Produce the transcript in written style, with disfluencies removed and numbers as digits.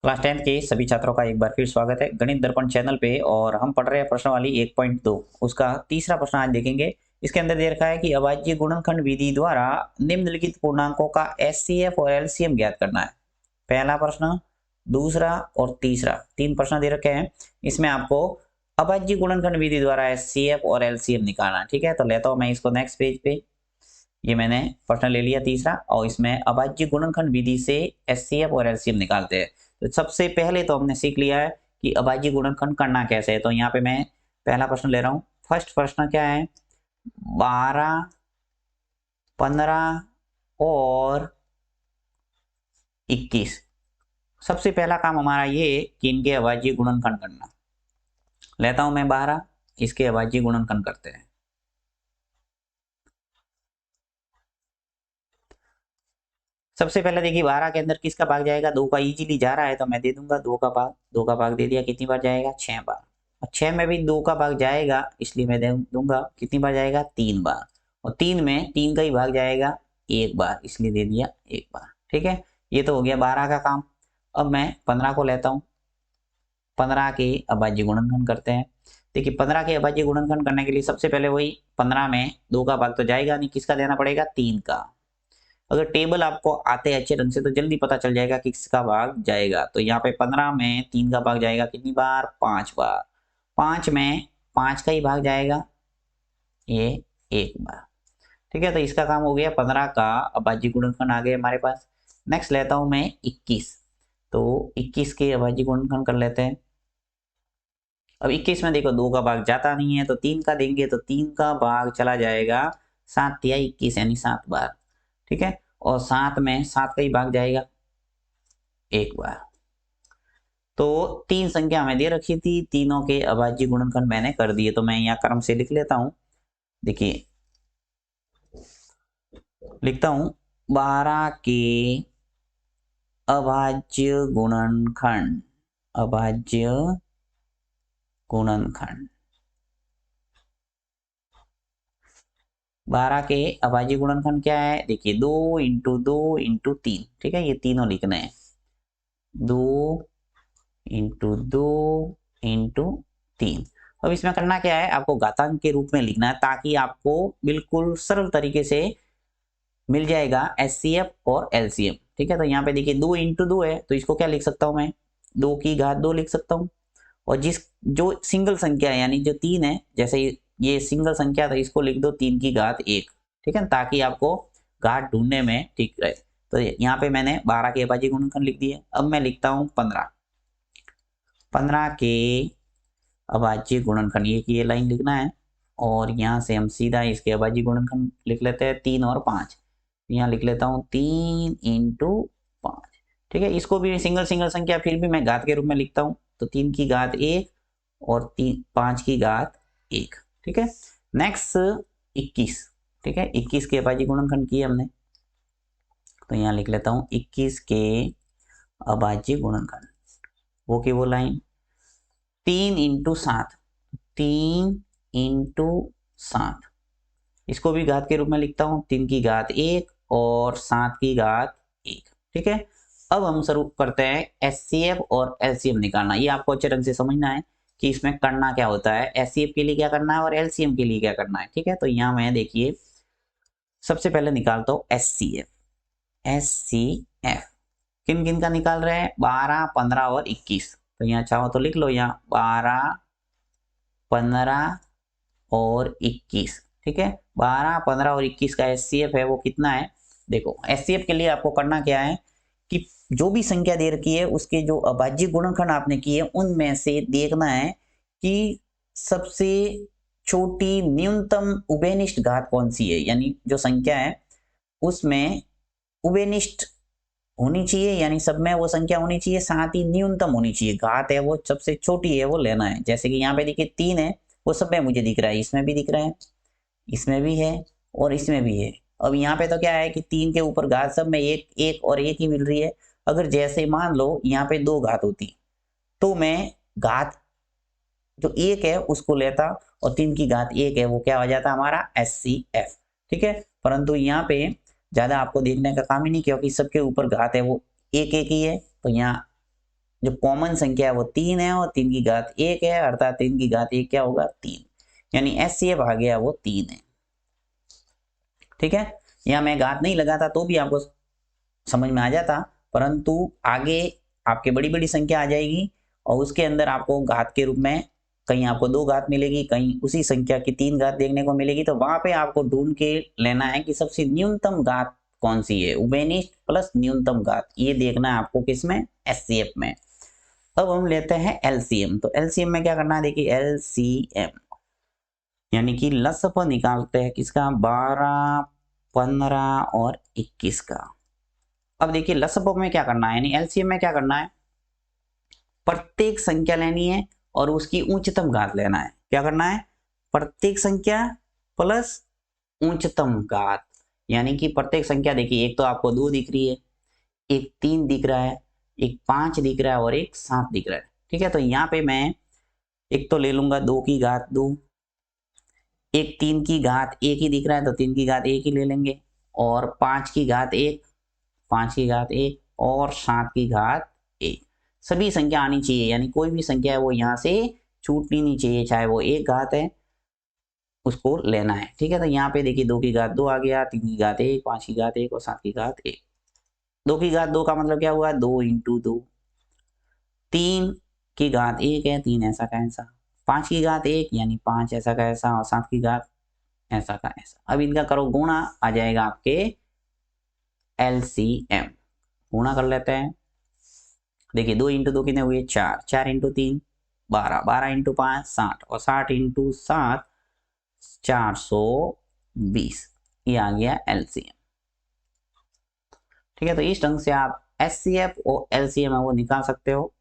Class 10 के सभी छात्रों का एक बार फिर स्वागत है गणित दर्पण चैनल पे। और हम पढ़ रहे हैं प्रश्नावली 1.2 उसका तीसरा प्रश्न आज देखेंगे। इसके अंदर दे रखा है कि अभाज्य गुणनखंड विधि द्वारा निम्नलिखित पूर्णांकों का एचसीएफ और एलसीएम ज्ञात करना है। पहला प्रश्न, दूसरा और तीसरा, तीन प्रश्न दे रखे हैं। इसमें आपको अभाज्य गुणनखंड विधि द्वारा एचसीएफ और एलसीएम निकालना है। ठीक है, तो लेता हूं मैं इसको नेक्स्ट पेज पे। ये मैंने प्रश्न ले लिया तीसरा, और इसमें अभाज्य गुणनखंड विधि से एचसीएफ और एलसीएम निकालते हैं। तो सबसे पहले तो हमने सीख लिया है कि अभाज्य गुणनखंड करना कैसे है। तो यहाँ पे मैं पहला प्रश्न ले रहा हूँ। फर्स्ट प्रश्न क्या है, 12, 15 और 21। सबसे पहला काम हमारा ये कि इनके अभाज्य गुणनखंड करना। लेता हूं मैं 12, इसके अभाज्य गुणनखंड करते हैं। सबसे पहले देखिए 12 के अंदर किसका भाग जाएगा, 2 का इजीली जा रहा है तो मैं दे दूंगा 2 का भाग। 2 का भाग दे दिया, कितनी बार जाएगा, 6 बार। और 6 में भी 2 का भाग जाएगा, इसलिए मैं दे दूंगा कितनी बार जाएगा, 3 बार। और 3 में 3 का ही भाग जाएगा 1 बार, इसलिए दे दिया 1 बार। ठीक है, ये तो हो गया 12 का काम। अब मैं 15 को लेता हूँ। 15 के अभाज्य गुणनखंड करते हैं। देखिए 15 के अभाज्य गुणनखंड करने के लिए सबसे पहले वही 15 में 2 का भाग तो जाएगा नहीं, किसका देना पड़ेगा, 3 का। अगर टेबल आपको आते हैं अच्छे ढंग से तो जल्दी पता चल जाएगा कि किसका भाग जाएगा। तो यहाँ पे 15 में 3 का भाग जाएगा कितनी बार, 5 बार। 5 में 5 का ही भाग जाएगा, ये 1 बार। ठीक है, तो इसका काम हो गया। 15 का अभाज्य गुणनखंड आ गए हमारे पास। नेक्स्ट लेता हूं मैं 21। तो 21 के अभाज्य गुणनखंड कर लेते हैं। अब 21 में देखो 2 का भाग जाता नहीं है तो 3 का देंगे, तो 3 का भाग चला जाएगा 7 या 21 यानी 7 बार। ठीक है, और 7 में 7 का ही भाग जाएगा 1 बार। तो 3 संख्या हमें दे रखी थी, तीनों के अभाज्य गुणनखंड मैंने कर दिए। तो मैं यहाँ क्रम से लिख लेता हूं। देखिए लिखता हूं, 12 के अभाज्य गुणनखंड। अभाज्य गुणनखंड 12 के अभाज्य गुणनखंड क्या है, देखिए 2 इंटू 2 इंटू 3। ठीक है, ये तीनों लिखने हैं। 2 इंटू 2 इंटू 3। अब इसमें करना क्या है, आपको घातांक के रूप में लिखना है ताकि आपको बिल्कुल सरल तरीके से मिल जाएगा एचसीएफ और एलसीएम। ठीक है, तो यहाँ पे देखिए 2 इंटू 2 है तो इसको क्या लिख सकता हूं मैं, 2 की घात 2 लिख सकता हूँ। और जो सिंगल संख्या है यानी जो 3 है, जैसे ये सिंगल संख्या था, इसको लिख दो 3 की घात 1। ठीक है, ताकि आपको घात ढूंढने में ठीक रहे। तो यहाँ पे मैंने 12 के अभाज्य गुणनखंड लिख दिए। अब मैं लिखता हूँ 15 के अभाज्य गुणनखंड, ये लाइन लिखना है। और यहाँ से हम सीधा इसके अभाज्य गुणनखंड लिख लेते हैं, 3 और 5। यहाँ लिख लेता हूँ 3 इंटू 5। ठीक है, इसको भी सिंगल संख्या फिर भी मैं घात के रूप में लिखता हूँ। तो 3 की घात 1 और 5 की घात 1। ठीक है, नेक्स्ट 21। ठीक है, 21 के अभाज्य गुणनखंड किए हमने। तो यहाँ लिख लेता हूँ 21 के अभाज्य गुणनखंड, वो की वो लाइन 3 इंटू 7। 3 इंटू 7, इसको भी घात के रूप में लिखता हूँ, 3 की घात 1 और 7 की घात 1। ठीक है, अब हम शुरू करते हैं एचसीएफ और एलसीएम निकालना। ये आपको अच्छे ढंग से समझना है कि इसमें करना क्या होता है, एचसीएफ के लिए क्या करना है और एलसीएम के लिए क्या करना है। ठीक है, तो यहाँ मैं देखिए सबसे पहले निकालता हूँ एचसीएफ। एचसीएफ किन किन का निकाल रहे हैं, 12, 15 और 21। तो यहाँ चाहो तो लिख लो, यहाँ 12, 15 और 21। ठीक है, 12, 15 और 21 का एचसीएफ है वो कितना है। देखो एचसीएफ के लिए आपको करना क्या है कि जो भी संख्या दे रखी है उसके जो अभाज्य गुणनखंड आपने किए उनमें से देखना है कि सबसे छोटी न्यूनतम उभयनिष्ठ घात कौन सी है, यानी जो संख्या है उसमें उभयनिष्ठ होनी चाहिए, यानी सब में वो संख्या होनी चाहिए, साथ ही न्यूनतम होनी चाहिए। घात है वो सबसे छोटी है वो लेना है। जैसे कि यहाँ पे देखिए 3 है, वो सब में मुझे दिख रहा है, इसमें भी दिख रहा है, इसमें भी है और इसमें भी है। अब यहाँ पे तो क्या है कि 3 के ऊपर घात सब में एक एक और एक ही मिल रही है। अगर जैसे मान लो यहाँ पे 2 घात होती तो मैं घात जो 1 है उसको लेता और 3 की घात 1 है वो क्या हो जाता हमारा एचसीएफ। ठीक है, परंतु यहाँ पे ज्यादा आपको देखने का काम ही नहीं, क्योंकि सबके ऊपर घात है वो एक एक ही है। तो यहाँ जो कॉमन संख्या है वो 3 है और 3 की घात 1 है, अर्थात 3 की घात 1 क्या होगा 3, यानी HCF आ गया वो 3 है। ठीक है, यहाँ मैं घात नहीं लगाता तो भी आपको समझ में आ जाता, परंतु आगे आपके बड़ी बड़ी संख्या आ जाएगी और उसके अंदर आपको घात के रूप में कहीं आपको 2 घात मिलेगी, कहीं उसी संख्या की 3 घात देखने को मिलेगी, तो वहां पे आपको ढूंढ के लेना है कि सबसे न्यूनतम घात कौन सी है, उभयनिष्ठ प्लस न्यूनतम घात, ये देखना है आपको किसमें, HCF में। अब हम लेते हैं LCM। तो LCM में क्या करना है, देखिए LCM यानी कि लसअ निकालते हैं किसका, 12, 15 और 21 का। अब देखिए लसअ में क्या करना है, यानी LCM में क्या करना है, प्रत्येक संख्या लेनी है और उसकी उच्चतम घात लेना है। क्या करना है, प्रत्येक संख्या प्लस उच्चतम घात, यानी कि प्रत्येक संख्या देखिए, एक तो आपको 2 दिख रही है, एक 3 दिख रहा है, एक 5 दिख रहा है और एक 7 दिख रहा है। ठीक है, तो यहाँ पे मैं एक तो ले लूंगा 2 की घात 2, एक 3 की घात 1 ही दिख रहा है तो 3 की घात 1 ही ले लेंगे, और 5 की घात 1, 5 की घात 1 और 7 की घात 1। सभी संख्या आनी चाहिए, यानी कोई भी संख्या है वो यहाँ से छूटनी नहीं चाहिए, चाहे वो एक घात है उसको लेना है। ठीक है, तो यहाँ पे देखिए 2 की घात 2 आ गया, 3 की घात 1, 5 की घात 1 और 7 की घात 1। 2 की घात 2 का मतलब क्या हुआ, 2 × 2। 3 की घात 1 है, 3 ऐसा का ऐसा। 5 की घात 1 यानी 5 ऐसा का ऐसा, और 7 की घात ऐसा का ऐसा। अब इनका करो गुणा, आ जाएगा आपके LCM। गुणा कर लेते हैं, देखिए 2 × 2 कितने हुए 4, 4 × 3 12, 12 × 5 60 और 60 × 7 420, ये आ गया LCM। ठीक है, तो इस ढंग से आप HCF और LCM है वो निकाल सकते हो।